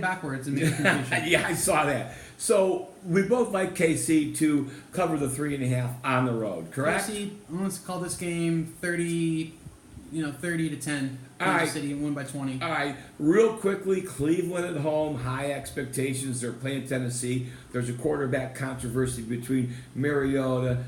hand backwards and make a completion. Yeah, I saw that. So we both like KC to cover the 3.5 on the road, correct? KC, I'm going to call this game 30 to 10. All Kansas right. City won by 20. All right, real quickly, Cleveland at home, high expectations. They're playing Tennessee. There's a quarterback controversy between Mariota,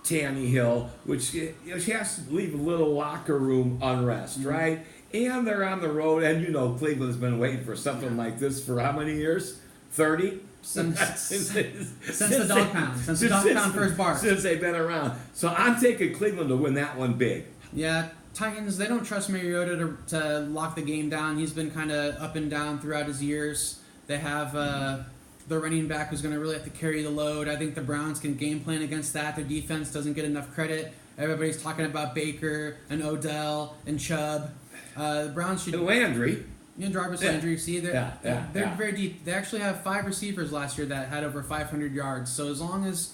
Tannehill, which has to leave a little locker room unrest, right? And they're on the road, and Cleveland's been waiting for something like this for how many years? 30? Since the dog pound. Since the dog pound first barked. Since they've been around. So I'm taking Cleveland to win that one big. Yeah, Titans, they don't trust Mariota to lock the game down. He's been kind of up and down throughout his years. They have the running back who's going to really have to carry the load. I think the Browns can game plan against that. Their defense doesn't get enough credit. Everybody's talking about Baker and Odell and Chubb. The Browns should... And Landry. Jarvis Landry. See, they're yeah. very deep. They actually have 5 receivers last year that had over 500 yards. So as long as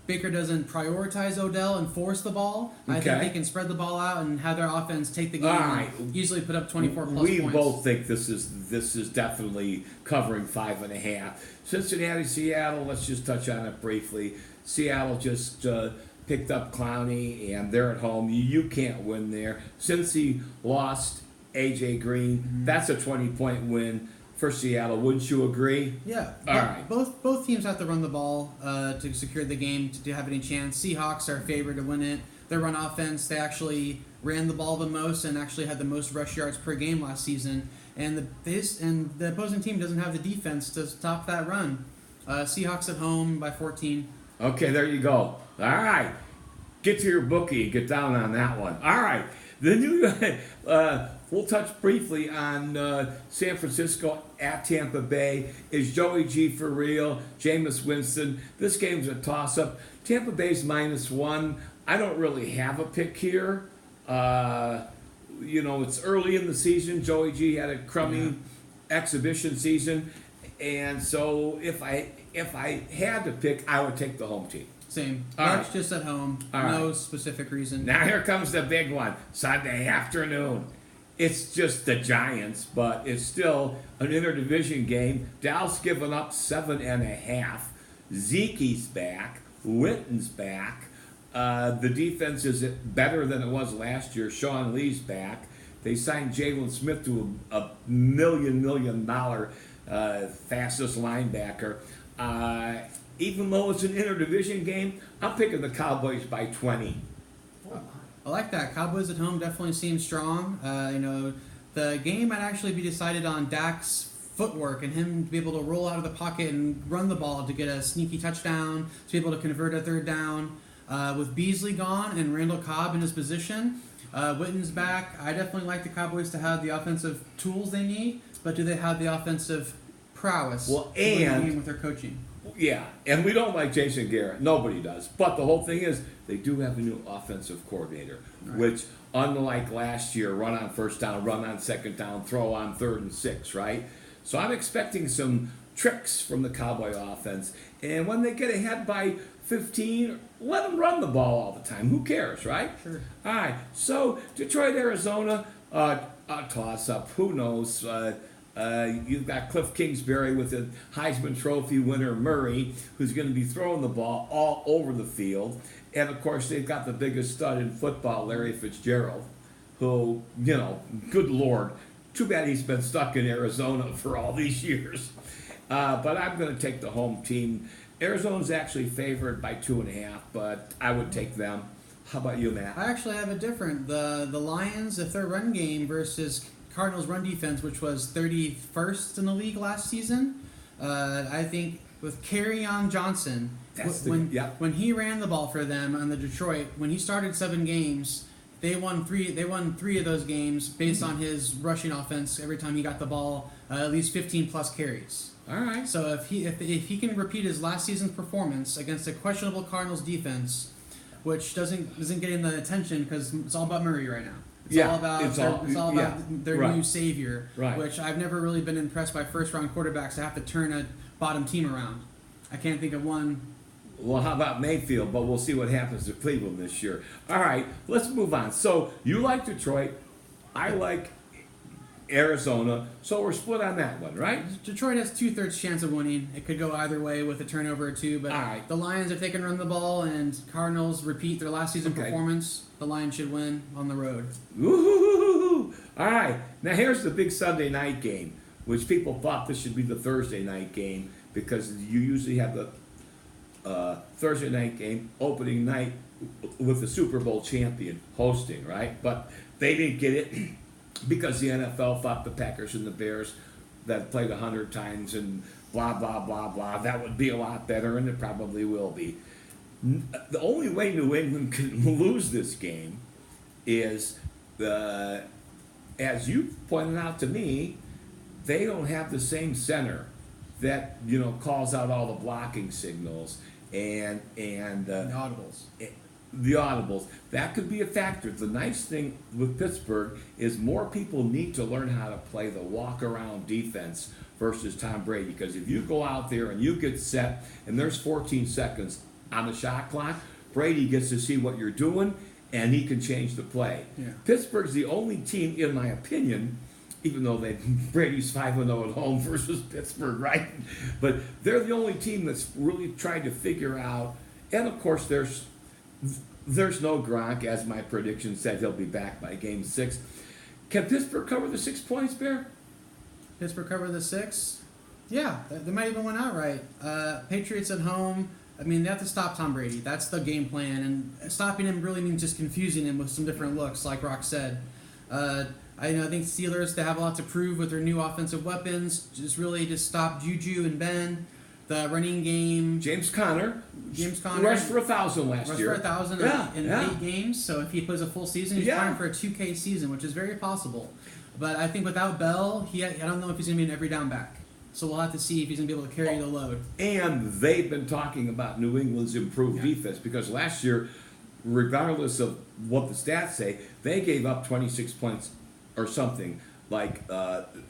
Baker doesn't prioritize Odell and force the ball, I think they can spread the ball out and have their offense take the game and easily put up 24 plus points. We both think this is definitely covering 5.5. Cincinnati, Seattle, let's just touch on it briefly. Seattle just picked up Clowney, and they're at home. You can't win there. Cincy lost A.J. Green. Mm-hmm. That's a 20-point win for Seattle. Wouldn't you agree? Yeah. All right. Both teams have to run the ball to secure the game to have any chance. Seahawks are favored to win it. Their run offense, they actually ran the ball the most and actually had the most rush yards per game last season. And the opposing team doesn't have the defense to stop that run. Seahawks at home by 14. Okay, there you go. All right. Get to your bookie and get down on that one. All right. We'll touch briefly on San Francisco at Tampa Bay. Is Joey G for real? Jameis Winston. This game's a toss-up. Tampa Bay's -1. I don't really have a pick here. It's early in the season. Joey G had a crummy exhibition season. And so if I had to pick, I would take the home team. Same. That's just at home. No specific reason. Now here comes the big one. Sunday afternoon. It's just the Giants, but it's still an interdivision game. Dallas giving up 7.5. Zeke's back. Witten's back. The defense is better than it was last year. Sean Lee's back. They signed Jalen Smith to a $1 million fastest linebacker. Even though it's an interdivision game, I'm picking the Cowboys by 20. I like that. Cowboys at home definitely seem strong. The game might actually be decided on Dak's footwork and him to be able to roll out of the pocket and run the ball to get a sneaky touchdown, to be able to convert a third down. With Beasley gone and Randall Cobb in his position, Witten's back. I definitely like the Cowboys to have the offensive tools they need, but do they have the offensive prowess to win the game with their coaching? Yeah, and we don't like Jason Garrett. Nobody does. But the whole thing is they do have a new offensive coordinator, which, unlike last year, run on first down, run on second down, throw on 3rd and 6, right? So I'm expecting some tricks from the Cowboy offense. And when they get ahead by 15, let them run the ball all the time. Who cares, right? Sure. All right, so Detroit, Arizona, a toss-up. Who knows? You've got Cliff Kingsbury with the Heisman Trophy winner Murray, who's going to be throwing the ball all over the field. And, of course, they've got the biggest stud in football, Larry Fitzgerald, who, good Lord, too bad he's been stuck in Arizona for all these years. But I'm going to take the home team. Arizona's actually favored by 2.5, but I would take them. How about you, Matt? I actually have it different. The Lions, if their run game versus Cardinals' run defense, which was 31st in the league last season, I think with Kerryon Johnson, when he ran the ball for them on the Detroit, when he started 7 games, they won 3 of those games based on his rushing offense. Every time he got the ball, at least 15 plus carries. All right. So if he can repeat his last season's performance against a questionable Cardinals defense, which isn't getting the attention because it's all about Murray right now. It's all about their new savior, which I've never really been impressed by first-round quarterbacks to have to turn a bottom team around. I can't think of one. Well, how about Mayfield? But we'll see what happens to Cleveland this year. All right, let's move on. So you like Detroit. I like Arizona. So we're split on that one, right? Detroit has 2/3 chance of winning. It could go either way with a turnover or two, but All right. the Lions, if they can run the ball and Cardinals repeat their last season Okay. performance, the Lions should win on the road. Woo-hoo-hoo-hoo-hoo. All right. Now here's the big Sunday night game, which people thought this should be the Thursday night game because you usually have the Thursday night game opening night with the Super Bowl champion hosting, right? But they didn't get it because the NFL thought the Packers and the Bears that played 100 times and blah, blah, blah, blah, that would be a lot better, and it probably will be. The only way New England can lose this game is, as you pointed out to me, they don't have the same center that calls out all the blocking signals and The audibles. the audibles. That could be a factor. The nice thing with Pittsburgh is more people need to learn how to play the walk-around defense versus Tom Brady. Because if you go out there and you get set and there's 14 seconds on the shot clock, Brady gets to see what you're doing and he can change the play. Yeah. Pittsburgh's the only team, in my opinion, even though Brady's 5-0 at home versus Pittsburgh, right? But they're the only team that's really tried to figure out. And of course, there's no Gronk, as my prediction said. He'll be back by Game 6. Can Pittsburgh cover the 6 points, Bear? Pittsburgh cover the 6? Yeah, they might even win outright. Patriots at home. I mean, they have to stop Tom Brady. That's the game plan, and stopping him really means just confusing him with some different looks, like Rock said. I think Steelers, they have a lot to prove with their new offensive weapons. Just stop Juju and Ben. The running game. James Conner rushed for 1,000 last year. Rushed for 1,000 in 8 games. So if he plays a full season, he's playing for a 2K season, which is very possible. But I think without Bell, I don't know if he's going to be an every down back. So we'll have to see if he's going to be able to carry the load. And they've been talking about New England's improved defense because last year, regardless of what the stats say, they gave up 26 points or something. Like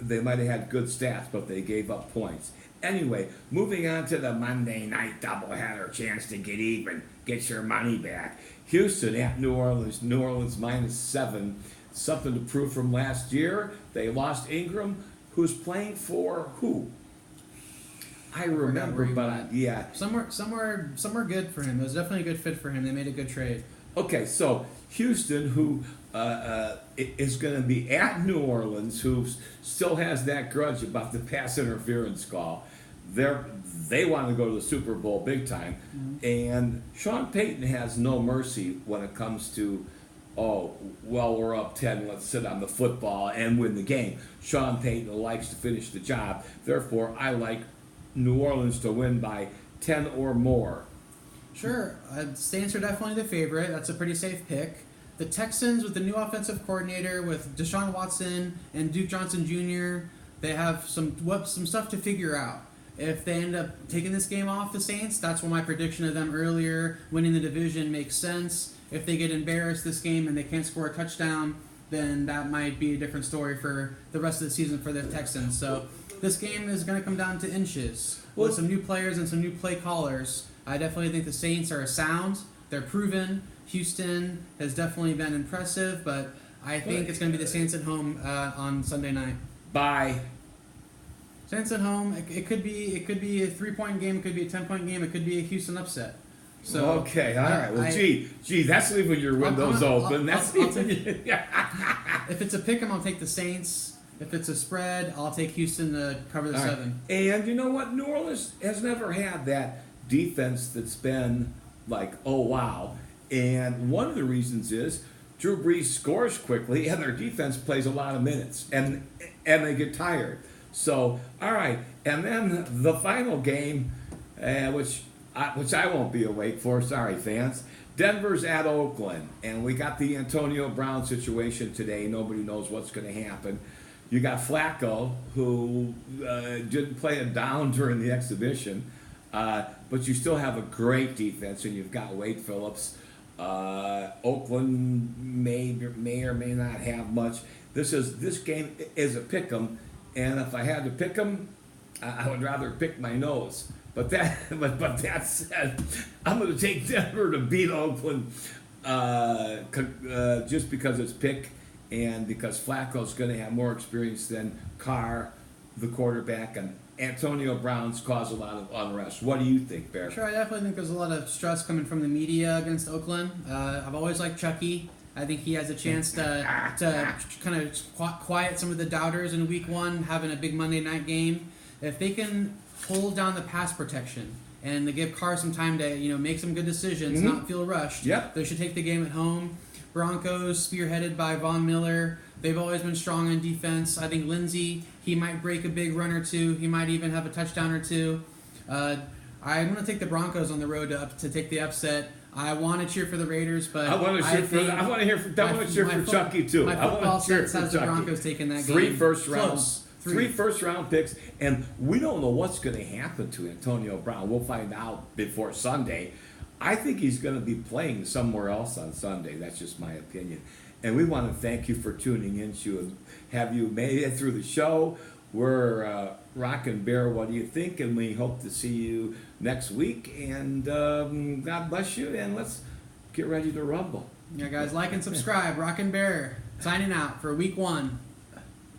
they might have had good stats, but they gave up points. Anyway, moving on to the Monday night doubleheader, chance to get even, get your money back. Houston at New Orleans. New Orleans -7. Something to prove from last year. They lost Ingram, who's playing for who? I remember, but yeah. Somewhere good for him. It was definitely a good fit for him. They made a good trade. Okay, so Houston, who is going to be at New Orleans, who still has that grudge about the pass interference call. They want to go to the Super Bowl big time. Mm-hmm. And Sean Payton has no mercy when it comes to, we're up 10, let's sit on the football and win the game. Sean Payton likes to finish the job. Therefore, I like New Orleans to win by 10 or more. Sure. Saints are definitely the favorite. That's a pretty safe pick. The Texans, with the new offensive coordinator, with Deshaun Watson and Duke Johnson Jr., they have some stuff to figure out. If they end up taking this game off the Saints, that's when my prediction of them earlier winning the division makes sense. If they get embarrassed this game and they can't score a touchdown, then that might be a different story for the rest of the season for the Texans. So this game is going to come down to inches. With some new players and some new play callers, I definitely think the Saints are sound. They're proven. Houston has definitely been impressive, but I think it's going to be the Saints at home on Sunday night. Bye. Saints at home. It could be a 3-point game. It could be a 10-point game. It could be a Houston upset. So okay, all right. Well, gee, that's leaving your windows open. If it's a pick 'em, I'll take the Saints. If it's a spread, I'll take Houston to cover the 7. And you know what? New Orleans has never had that defense that's been like, oh wow. And one of the reasons is Drew Brees scores quickly, and their defense plays a lot of minutes, and they get tired. So, all right, and then the final game, which I won't be awake for. Sorry, fans. Denver's at Oakland, and we got the Antonio Brown situation today. Nobody knows what's going to happen. You got Flacco, who didn't play it down during the exhibition, but you still have a great defense, and you've got Wade Phillips. Oakland may or may not have much. This game is a pick 'em, and if I had to pick 'em, I would rather pick my nose. But that said, I'm going to take Denver to beat Oakland just because it's pick, and because Flacco's going to have more experience than Carr, the quarterback, and Antonio Brown's caused a lot of unrest. What do you think, Bear? Sure, I definitely think there's a lot of stress coming from the media against Oakland. I've always liked Chucky. I think he has a chance to kind of quiet some of the doubters in week one, having a big Monday night game. If they can hold down the pass protection and they give Carr some time to make some good decisions, not feel rushed, they should take the game at home. Broncos, spearheaded by Von Miller, they've always been strong on defense. I think Lindsey, he might break a big run or two. He might even have a touchdown or two. I'm going to take the Broncos on the road to take the upset. I want to cheer for the Raiders, but I want to cheer for Chucky too. My I want football to cheer sense for has the Chucky. Broncos taking that Three game. first round, Close. three first round picks, and we don't know what's going to happen to Antonio Brown. We'll find out before Sunday. I think he's going to be playing somewhere else on Sunday. That's just my opinion. And we want to thank you for tuning in to and have you made it through the show. We're Rockin' Bear. What do you think? And we hope to see you next week. And God bless you. And let's get ready to rumble. Yeah, guys, like and subscribe. Rockin' Bear signing out for week one.